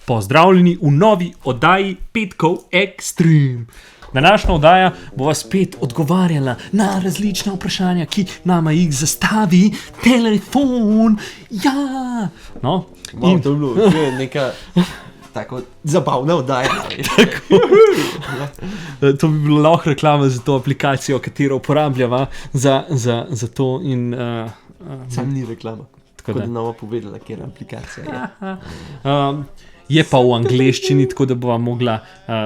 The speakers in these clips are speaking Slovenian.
Pozdravljeni v novi oddaji Petkov Extreme. Današnja oddaja bo vas spet odgovarjala na različna vprašanja, ki nama jih zastavi telefon. Ja! No, in to je bilo neka tako zabavna oddaja. To bi bilo lahko reklama za to aplikacijo, katero uporabljava za to in... Sam ni reklama. Tako da nova povedala, kjer aplikacija je. Je pa v angleščini, tako da bova mogla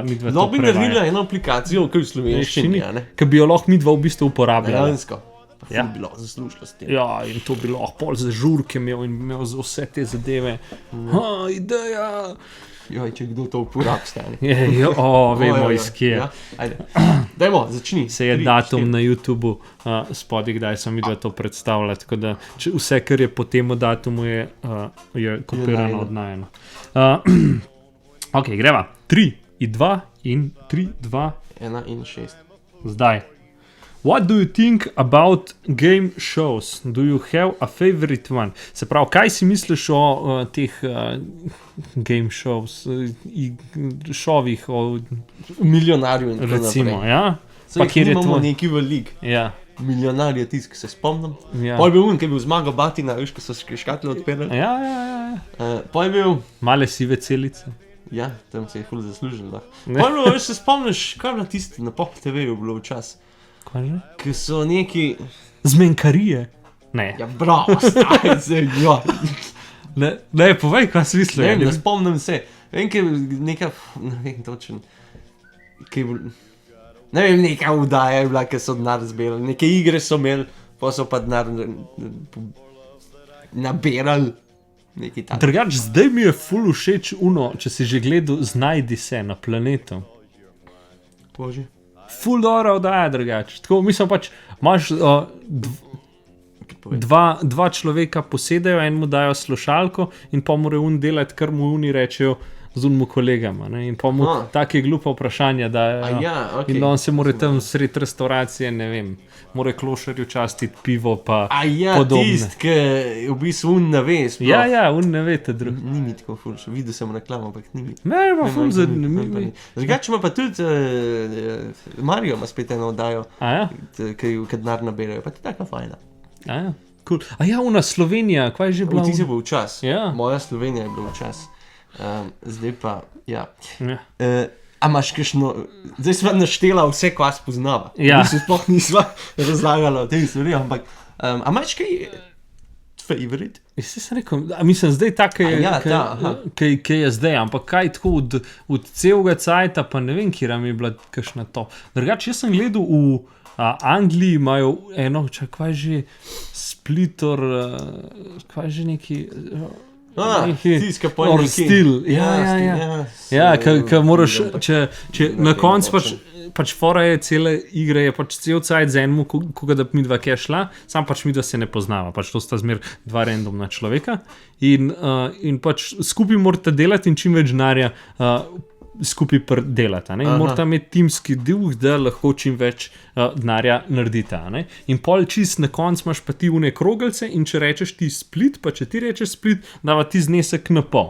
midva to bi naredila eno aplikacijo, ki je v slovenščini, ki bi jo lahko midva v bistvu uporabljala. Dejansko. Pa ful bi lahko zaslužila s tem. Ja, in to bi lahko pol za žurke imel in imel za vse te zadeve. Ideja! Joj, če kdo to uporabi, stane. Vemo iz kje. Ja, ajde. Dajmo, začni. Se je datum na YouTubeu spodaj, kdaj sem videl to predstavljati, tako da vse, kar je po temu datumu, je kopirano od najeno. Ok, greva. 3 in 2 in 3, 2. 1 in 6. Zdaj. What do you think about game shows? Do you have a favorite one? Se pravi, kaj si misliš o teh game shows, šovih, o milijonarju in tako recimo, naprej. Ja? Pa kjer imamo neki velik. Ja. Milijonar je tisk, se spomnim. Ja. Pol je bil ki je bil Zmago Batina, veš, ko so škatle odpirali. Ja. Pol je bil... Male sive celice. Ja, tam se je ful zaslužil. Pol je bil, veš, se spomniš, kaj je bilo tisto na Pop TV-ju bilo včas. Kaj že? Ki so neki... Zmenkarije? Ne. Ja, bravo, stari se, ja. Ne, povej, kaj si mislil. Ne spomnim se. Vem, ki je neka... Ne vem točen. Ki je bil... Ne vem, neka vdaja je bila, ki so denar zbirali. Neke igre so imeli, pa so pa denar nabirali. Neki tak. Drugač, zdaj mi je ful všeč uno, če si že gledal Znajdi se na planetu. Bože. Ful dobra oddaja, drugač. Tako, mislim pač, imaš dva človeka posedajo, enemu dajo slušalko in pa mora delati, kar mu oni rečejo z unmu kolegama. Ne? In pa mu take glupa vprašanja dajo. Okay. In on se mora tam sredi restauracije, ne vem, mora klošarju častiti pivo pa podobne. Tist, ki v bistvu un ne ve. Ja, un ne ve te drug. Ni mi tako ful, videl sem reklamo, ampak ni mi. Ne, ima ful zanimivo. Drugače ima pa tudi Mario ima spet eno oddajo, ki denar nabirajo, pa ti taka fajna. Cool. Una Slovenija, kaj je že bila? Ti se bo včas. Ja. Moja Slovenija je bila včas. Zdaj pa, ja. A imaš kakšno... Zdaj sva naštela vse, ko vas poznava. Ja. Mislim, sploh nisva razlagala o tej stvari, ampak a imaš kaj favorite? Jaz sem rekel, mislim, zdaj tako kaj je zdaj, ampak kaj tako od celega cajta, pa ne vem, kjera mi je bila kakšna to. Drugače, jaz sem gledal v Angliji, imajo eno, kaj že, Splitor, kaj že neki... Tiska pojma stil. Ja, ki moraš, če na koncu pač fora je cele igre, je pač cel cajt z enemu, koga da midva kje šla, sam pač midva se ne poznava, pač to sta zmer dva randomna človeka in pač skupaj morate delati in čim več denarja skupaj delata. In morate imeti timski duh, da lahko čim več denarja naredita. In pol čist na koncu imaš pa ti une krogelce in če rečeš ti split, pa če ti rečeš split, dava ti znesek na pol.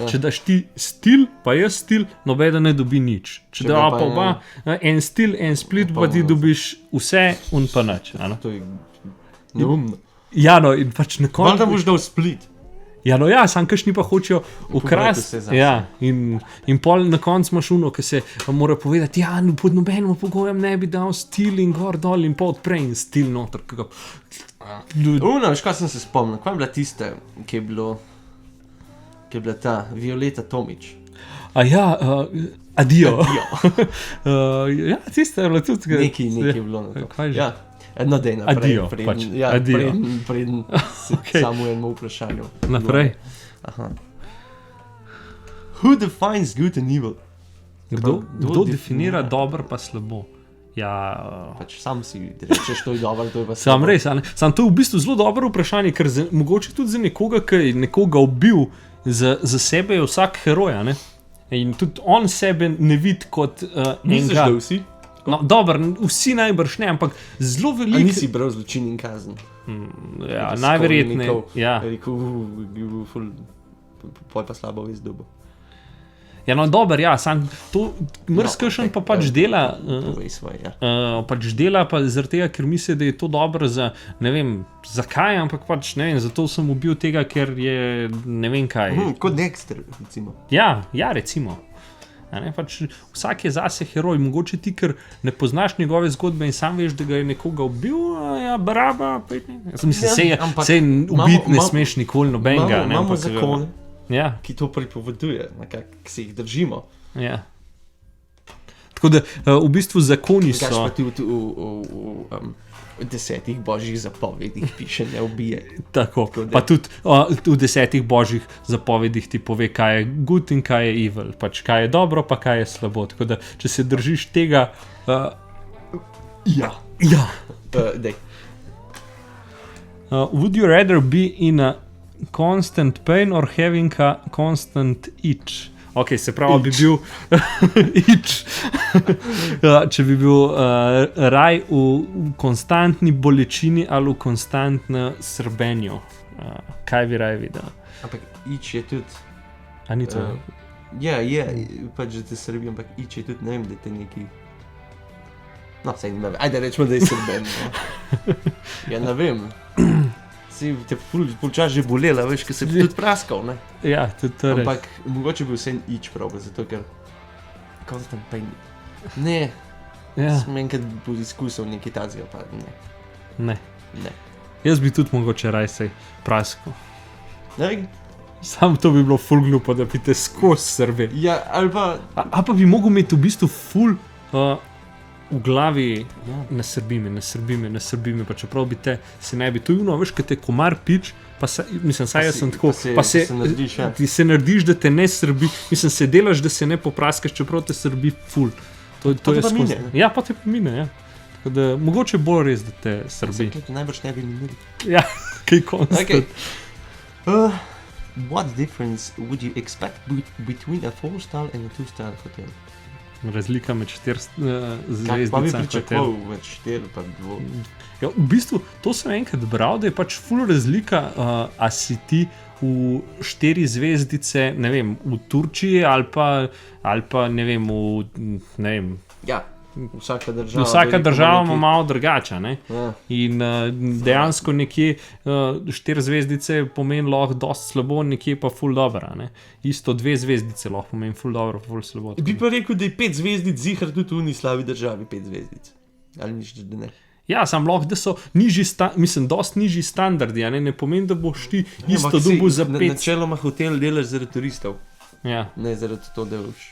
Če daš ti stil, pa jaz stil, nobeda ne dobi nič. Če dava pa oba, en stil, en split, pa ti dobiš vse in pa nič. To je neumno. Ja, no, in pač na koncu... Valjda boš dal split. Ja, no ja, sam kakšni pa hočejo ukrasti. Ja, in pol na koncu imaš uno, ki se mora povedati, ja, pod nobenim pogojem ne bi dal stil in gor dol in pa odpre in stil noter. Veš, kaj sem se spomnil, kaj je bila tista, ki je bila ta Violeta Tomič. Adio. Ja, tista je bila tudi... Nekaj je bilo na to. Kaj že? Ja. No, dej naprej. Adio. Preden samo eno vprašanju. Naprej. Who defines good and evil? Kdo definira dobro pa slabo? Ja, pač sam si rečeš, to je dobro, to je pa slabo. Sam res, sam to je v bistvu zelo dobro vprašanje, ker mogoče tudi za nekoga, ki je nekoga ubil, za sebe je vsak heroj, ne? In tudi on sebe ne vidi kot enega. Misliš, da vsi? No, dobro, vsi najbrž ne, ampak zelo veliko... A nisi bral Zločin in kazen? Ja, najverjetneje. Ja. Rekel, poj pa slabo vez dobo. Ja, no, dober, ja, sam to mrskešen pa pač dela, Povej svoj, ja. pač dela pa zaradi tega, ker misli, da je to dobro za, ne vem, zakaj, ampak pač, ne vem, zato sem ubil tega, ker je, ne vem kaj. Kot Dexter, recimo. Ja, recimo. A ne, pač vsak je zase heroj, mogoče ti, ker ne poznaš njegove zgodbe in sam veš, da ga je nekoga ubil, ja, baraba, mislim, sej ubit ne smeš nikoli nobenega. Imamo zakone, ja. ki to pripoveduje, ki se jih držimo. Ja. Tako da v bistvu zakoni so. Kaj pa ti v 10 božjih zapovedih piše ne ubije. Tako, pa tudi v 10 božjih zapovedih ti pove, kaj je good in kaj je evil, pač kaj je dobro, pa kaj je slabo. Tako da, če se držiš tega... Ja. Dej. Would you rather be in a constant pain or having a constant itch? Ok, se pravi, bi bil če bi bil raj v konstantni bolečini ali v konstantnem srbenju. Kaj bi raj videl? Ampak ič je tudi... A ni to? Ja, pač, da te srbi, ampak ič je tudi, ne vem, da te neki... No, sej ne vem, ajde rečemo, da je srben. No. Ja, ne vem. Si te ful čas že bolela, veš, ker se bi tudi praskal, ne? Ja, tudi to res. Ampak mogoče bi vse ič proba, zato ker constant pain. Ne, sem enkrat izkusil nekaj tazga, pa ne. Jaz bi tudi mogoče raj sej praskal. Ne? Sam to bi bilo ful glupo, da bi te skozi srbe. Ja, ali pa... A pa bi mogel imeti v bistvu ful... v glavi, nasrbi me, pa čeprav bi te se ne bi, to je ono, veš, kad te komar pič, pa se, mislim, saj jaz sem tako, pa se narediš, ja. Ti se narediš, da te ne srbi, mislim, se delaš, da se ne popraskaš, čeprav te srbi ful. To je skozi. Ja, pa te pomine, ja. Tako da, mogoče bolj res, da te srbi. Zakaj najbrž ne bi minili. Ja, kaj konstant. Okay. What difference would you expect between a 4-star and a 2-star hotel? Razlika med 4 zvezdicami. Pa bi pričakoval med 4 pa 2. Ja, v bistvu, to sem enkrat bral, da je pač ful razlika, a si ti v 4 zvezdice, ne vem, v Turčiji ali pa ne vem, ne vem. Ja, vsaka država ima malo drugače, ne? Ja. In dejansko nekje 4 zvezdice pomeni lahko dosti slabo, nekje pa ful dobro, ne? Isto 2 zvezdice lahko pomeni ful dobro, ful slabo. Bi pa rekel, da je 5 zvezdic zihar tudi v uni slavi državi 5 zvezdic. Ali nič, da ne? Ja, sam lahko, da so dosti nižji standardi, ne pomeni, da boš ti isto dobil za 5. Načeloma hotel delaš zaradi turistov. Ja. Ne zaradi to, da boš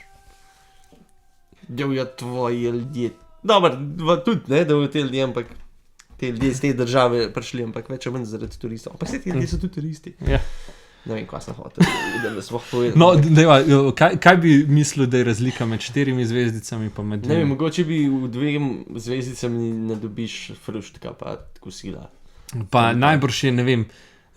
deljo tvoji ljudje. Dobar, tudi ne, da v te ljudje, ampak te ljudje iz te države prišli, ampak več ali manj zaradi turistov. Ampak vse te ljudje so tudi turisti. Ja. Ne vem, kaj sem hotel, da ne smo povedali. No, dejva, kaj bi mislil, da je razlika med 4 zvezdicami pa med 2? Ne vem, mogoče bi v 2 zvezdicami ne dobiš fruštka pa kosila. Pa najbrž je, ne vem,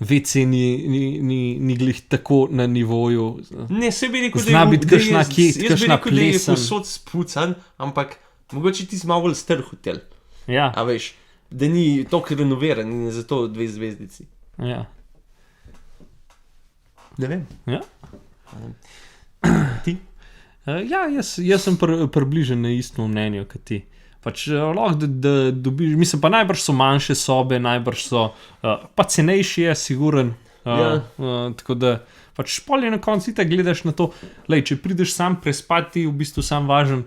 WC ni glih tako na nivoju. Ne, se bi rekel, zna biti kakšna plesen. Jaz bi rekel, da je posod spucan, ampak mogoče ti si malo bolj star hotel. Ja. A veš, da ni toliko renoviran in je zato 2 zvezdici. Ja. Ne vem. Ja. Ti? Ja, jaz sem približen na isto mnenju kot ti. Pač lahko, da dobiš, mislim, pa najbrž so manjše sobe, najbrž so, pa cenejši je, siguren. Tako da, pač pol je na koncu itak gledaš na to, lej, če prideš sam prespati, v bistvu sam važen.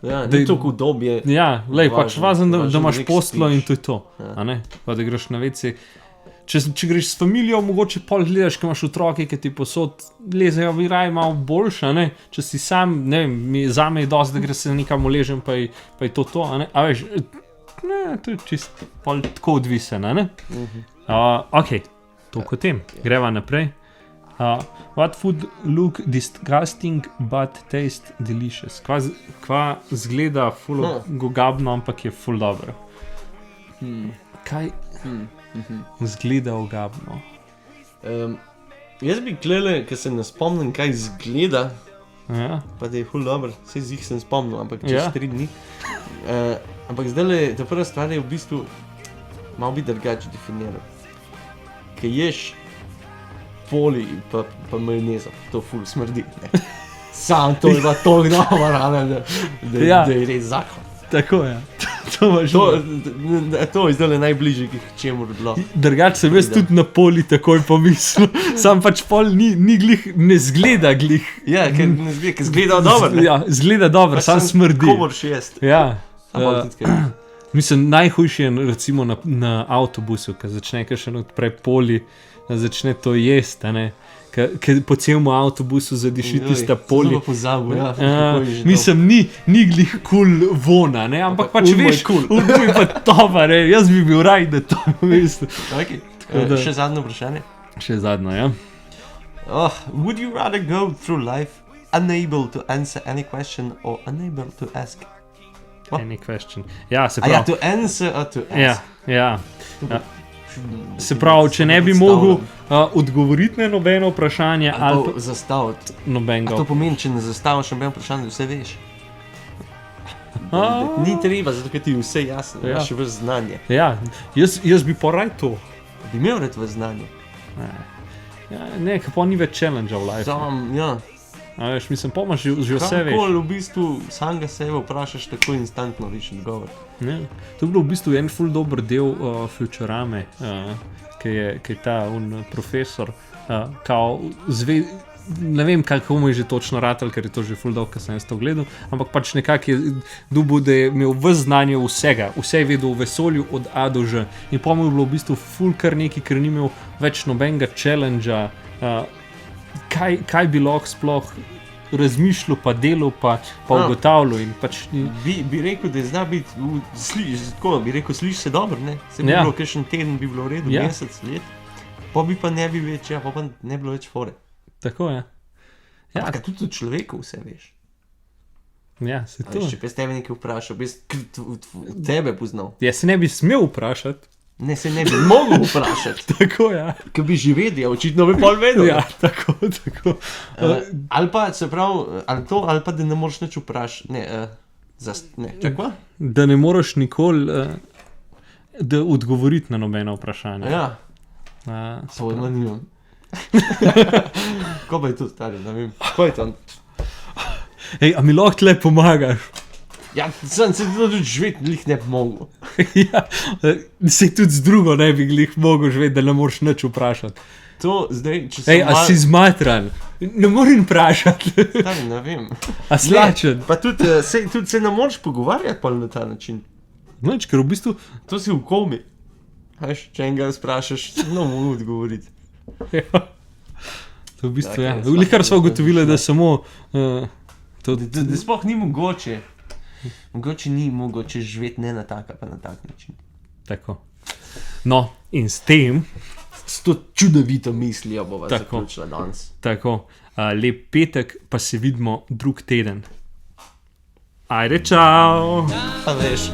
Ja, ni toliko udobje. Ja, lej, pač važen, da imaš postlo in to je to. A ne, pa da greš na WC. Če greš s familijo, mogoče pol gledaš, ko imaš otroke, ki ti posod lezejo v raj malo boljša, ne? Če si sam, ne vem, zame je dosti, da gre se nekam uležem, pa je to, a ne? A veš, ne, to je čist pol tako odvisen, a ne? Ok, toliko o tem, greva naprej. What food look disgusting but taste delicious? Kva zgleda ful gogabno, ampak je ful dobro. Kaj zgleda ogabno? Jaz bi klele, ker se ne spomnim, kaj zgleda, ja. Pa da je ful dobro, vse z jih sem spomnil, ampak čez 3 dni. Ampak zdaj, ta prva stvar je v bistvu malo bi drugače definiral. Ker ješ poli pa majonezo, to ful smrdi, ne? Sam to je pa toliko dobro, Ja. da je res zakon. Tako je. To imaš To je zdaj najbližje, k čemu bi bilo. Drugače sem jaz tudi na poli takoj pomislil. Sam pač pol ni glih, ne zgleda glih. Ja, ker ne zgleda, ker zgleda dobro. Ne? Ja, zgleda dobro, sam smrdi. Komor šest. Ja. Uh, Mislim, najhujši je recimo na avtobusu, ko začne še odpre poli, začne to jesti, ne. Ker po celem avtobusu zadiši tista poli. Zelo pozabil, ja. Mislim, ni glih kul vona, ne, ampak pač veš, kul. je pa tovar, jaz bi bil raj, da to mislim. Okay. da- Še zadnje vprašanje. Še zadnjo, ja. Would you rather go through life unable to answer any question or unable to ask? What? Any question. Ja, se A ja, pravi. to answer or to ask? Ja, ja. Se pravi, če ne bi mogel odgovoriti na nobeno vprašanje ali Ali pa pa zastaviti. A nobenega. to pomeni, če ne zastaviš nobeno vprašanje, vse veš. A. Ni treba, zato ker ti je vse jasno, Ja. imaš več znanje. Ja, jaz bi poraj to. Bi imel rad v znanje. Ja, ne, ker pa ni več challenge v life. Sam, ja. A veš, mislim, pa imaš že vse veš. Kakoli v bistvu samega sebe vprašaš, tako instantno viš odgovor. Ne? To je bil v bistvu en ful dober del Futurame, ki je ta profesor, kao ne vem, kako mu je že točno ratal, ker je to že ful dolgo, ker sem jaz to gledal, ampak pač nekako je dobil, da je imel vse znanje vsega, vse je vedel v vesolju od A do Ž. In pa mu je bilo v bistvu ful kar nekaj, ker ni imel več nobenega challengea, kaj bi lahko sploh razmišljal, pa delal, pa ugotavljal in pač ni. Bi rekel, da zna biti, tako bi rekel, sliši se dobro, ne? Se bi Ja. bilo kakšen teden, bi bilo v redu, Ja. mesec, let. Pa bi pa ne bi več, ja, pa ne bi bilo več fore. Tako je. Ja, Ampak tudi od človeka vse veš. ja, se A to. veš, če bi jaz tebe nekaj vprašal, bi jaz tebe poznal. Jaz se ne bi smel vprašati. Ne, se ne bi mogel vprašati, Tako ja. ker bi že vedel, očitno bi pol vedel. Ja, tako. Ali pa, se pravi, ali to, ali pa da ne moreš nič vprašati. Ne, čakaj. Da ne moreš nikoli da odgovoriti na nobeno vprašanje. Ja, Se pojma pravi. nimam. Ko pa je to stari, ne vem. Ko je to? Ej, a mi lahko tle pomagaš? Ja, sem se tudi živeti, lih ne bi mogel. Ja, se tudi z drugo ne bi glih mogel živeti, da ne moreš nič vprašati. To zdaj, če sem Ej, a si zmatran? Ne morem vprašati. Stari, ne vem. A slačen? Pa tudi se ne moreš pogovarjati pol na ta način. Noč, ker v bistvu To si v komi. Veš, če enega sprašaš, no mu odgovoriti. ja. To v bistvu Ja, ja. ker je Likar smo vsak ugotovili, da razmišlja. samo to, Da sploh ni mogoče. Mogoče ni mogoče živeti ne na tak, pa na tak način. tako. No, in s tem S to čudovito mislijo bova Tako. zaključila danes. tako, lep petek, pa se vidimo drug teden. Ajde, čau! A veš.